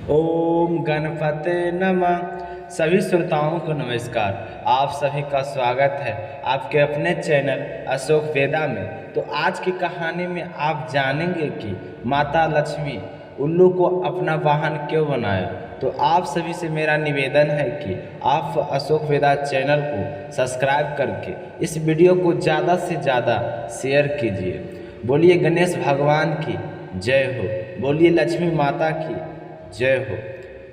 ओम गणपते नमः। सभी श्रोताओं को नमस्कार। आप सभी का स्वागत है आपके अपने चैनल अशोक वेदा में। तो आज की कहानी में आप जानेंगे कि माता लक्ष्मी उल्लू को अपना वाहन क्यों बनाया। तो आप सभी से मेरा निवेदन है कि आप अशोक वेदा चैनल को सब्सक्राइब करके इस वीडियो को ज़्यादा से ज़्यादा शेयर कीजिए। बोलिए गणेश भगवान की जय हो, बोलिए लक्ष्मी माता की जय हो।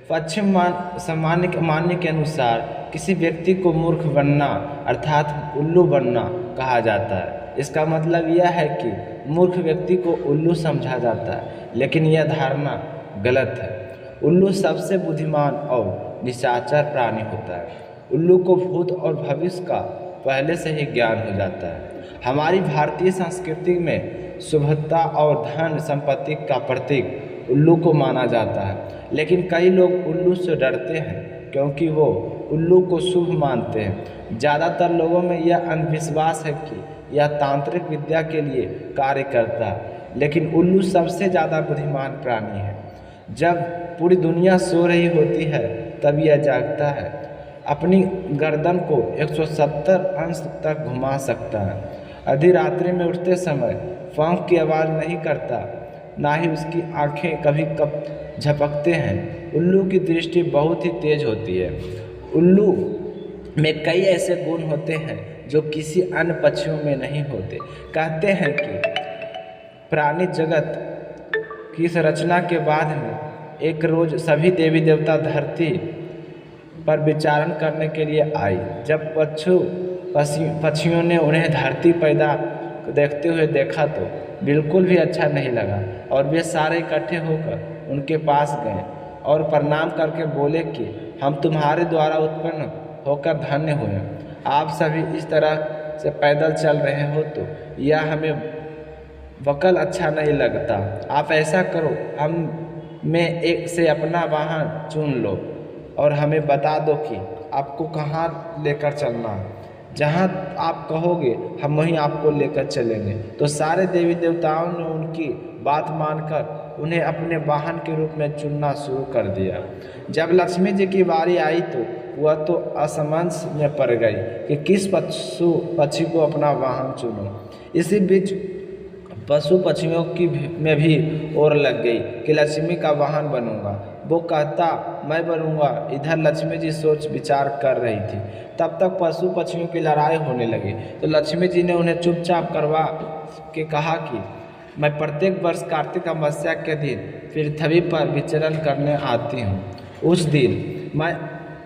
पश्चिम मान्य के अनुसार किसी व्यक्ति को मूर्ख बनना अर्थात उल्लू बनना कहा जाता है। इसका मतलब यह है कि मूर्ख व्यक्ति को उल्लू समझा जाता है, लेकिन यह धारणा गलत है। उल्लू सबसे बुद्धिमान और निशाचर प्राणी होता है। उल्लू को भूत और भविष्य का पहले से ही ज्ञान हो जाता है। हमारी भारतीय संस्कृति में शुभता और धन संपत्ति का प्रतीक उल्लू को माना जाता है, लेकिन कई लोग उल्लू से डरते हैं क्योंकि वो उल्लू को शुभ मानते हैं। ज़्यादातर लोगों में यह अंधविश्वास है कि यह तांत्रिक विद्या के लिए कार्य करता है, लेकिन उल्लू सबसे ज़्यादा बुद्धिमान प्राणी है। जब पूरी दुनिया सो रही होती है तब यह जागता है। अपनी गर्दन को 170 अंश तक घुमा सकता है। आधी रात्रि में उठते समय पंख की आवाज़ नहीं करता, ना ही उसकी आंखें कभी कब झपकते हैं। उल्लू की दृष्टि बहुत ही तेज होती है। उल्लू में कई ऐसे गुण होते हैं जो किसी अन्य पक्षियों में नहीं होते। कहते हैं कि प्राणी जगत की संरचना के बाद में एक रोज सभी देवी देवता धरती पर विचारण करने के लिए आई। जब पक्षियों ने उन्हें धरती पैदा देखते हुए देखा तो बिल्कुल भी अच्छा नहीं लगा और वे सारे इकट्ठे होकर उनके पास गए और प्रणाम करके बोले कि हम तुम्हारे द्वारा उत्पन्न होकर धन्य हुए। आप सभी इस तरह से पैदल चल रहे हो तो यह हमें वकल अच्छा नहीं लगता। आप ऐसा करो, हम में एक से अपना वाहन चुन लो और हमें बता दो कि आपको कहाँ लेकर चलना है। जहाँ आप कहोगे हम वहीं आपको लेकर चलेंगे। तो सारे देवी देवताओं ने उनकी बात मानकर उन्हें अपने वाहन के रूप में चुनना शुरू कर दिया। जब लक्ष्मी जी की बारी आई तो वह तो असमंजस में पड़ गई कि किस पक्षी को अपना वाहन चुनूं। इसी बीच पशु पक्षियों की में भी ओर लग गई कि लक्ष्मी का वाहन बनूंगा। वो कहता मैं बनूंगा। इधर लक्ष्मी जी सोच विचार कर रही थी। तब तक पशु पक्षियों की लड़ाई होने लगी। तो लक्ष्मी जी ने उन्हें चुपचाप करवा के कहा कि मैं प्रत्येक वर्ष कार्तिक अमावस्या के दिन पृथ्वी पर विचरण करने आती हूँ। उस दिन मैं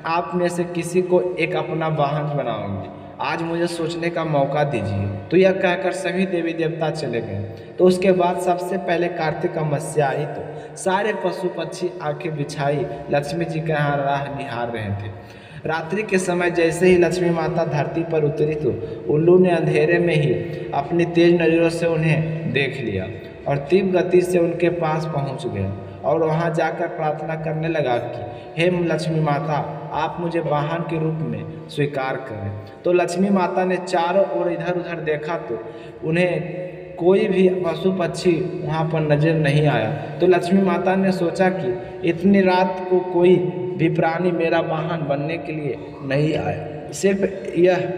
आप में से किसी को एक अपना वाहन बनाऊंगी। आज मुझे सोचने का मौका दीजिए। तो यह कहकर सभी देवी देवता चले गए। तो उसके बाद सबसे पहले कार्तिक अमावस्या आई तो सारे पशु पक्षी आंखें बिछाई लक्ष्मी जी के यहाँ राह निहार रहे थे। रात्रि के समय जैसे ही लक्ष्मी माता धरती पर उतरी तो उल्लू ने अंधेरे में ही अपनी तेज नज़रों से उन्हें देख लिया और तीव्र गति से उनके पास पहुंच गया और वहां जाकर प्रार्थना करने लगा कि हे लक्ष्मी माता, आप मुझे वाहन के रूप में स्वीकार करें। तो लक्ष्मी माता ने चारों ओर इधर उधर देखा तो उन्हें कोई भी पशु पक्षी वहाँ पर नजर नहीं आया। तो लक्ष्मी माता ने सोचा कि इतनी रात को कोई भी प्राणी मेरा वाहन बनने के लिए नहीं आया, सिर्फ यह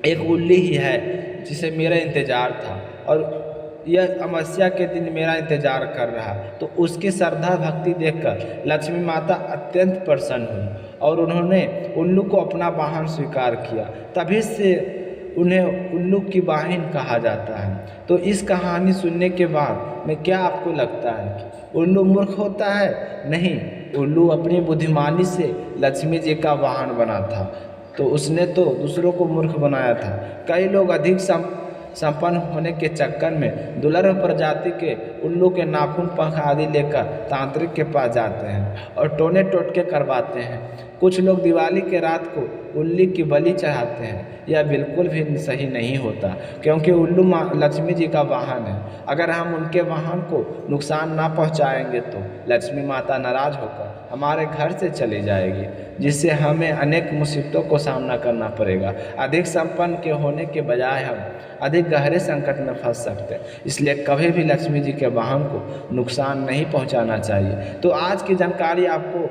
एक उल्ली ही है जिसे मेरा इंतजार था और यह अमावस्या के दिन मेरा इंतजार कर रहा। तो उसकी श्रद्धा भक्ति देखकर लक्ष्मी माता अत्यंत प्रसन्न हुई और उन्होंने उल्लू को अपना वाहन स्वीकार किया। तभी से उन्हें उल्लू की वाहिन कहा जाता है। तो इस कहानी सुनने के बाद में क्या आपको लगता है कि उल्लू मूर्ख होता है? नहीं, उल्लू अपनी बुद्धिमानी से लक्ष्मी जी का वाहन बना था। तो उसने तो दूसरों को मूर्ख बनाया था। कई लोग अधिक संपन्न होने के चक्कर में दुर्लभ प्रजाति के उल्लू के नाखून पंख आदि लेकर तांत्रिक के पास जाते हैं और टोने टोटके करवाते हैं। कुछ लोग दिवाली के रात को उल्ली की बलि चढ़ाते हैं। यह बिल्कुल भी सही नहीं होता, क्योंकि उल्लू लक्ष्मी जी का वाहन है। अगर हम उनके वाहन को नुकसान ना पहुंचाएंगे तो लक्ष्मी माता नाराज होकर हमारे घर से चली जाएगी, जिससे हमें अनेक मुसीबतों को सामना करना पड़ेगा। अधिक संपन्न के होने के बजाय हम अधिक गहरे संकट में फंस सकते हैं। इसलिए कभी भी लक्ष्मी जी के वाहन को नुकसान नहीं पहुंचाना चाहिए। तो आज की जानकारी आपको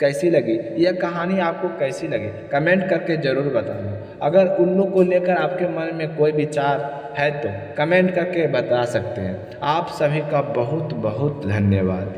कैसी लगी, यह कहानी आपको कैसी लगी, कमेंट करके ज़रूर बताना। अगर उल्लू को लेकर आपके मन में कोई विचार है तो कमेंट करके बता सकते हैं। आप सभी का बहुत बहुत धन्यवाद।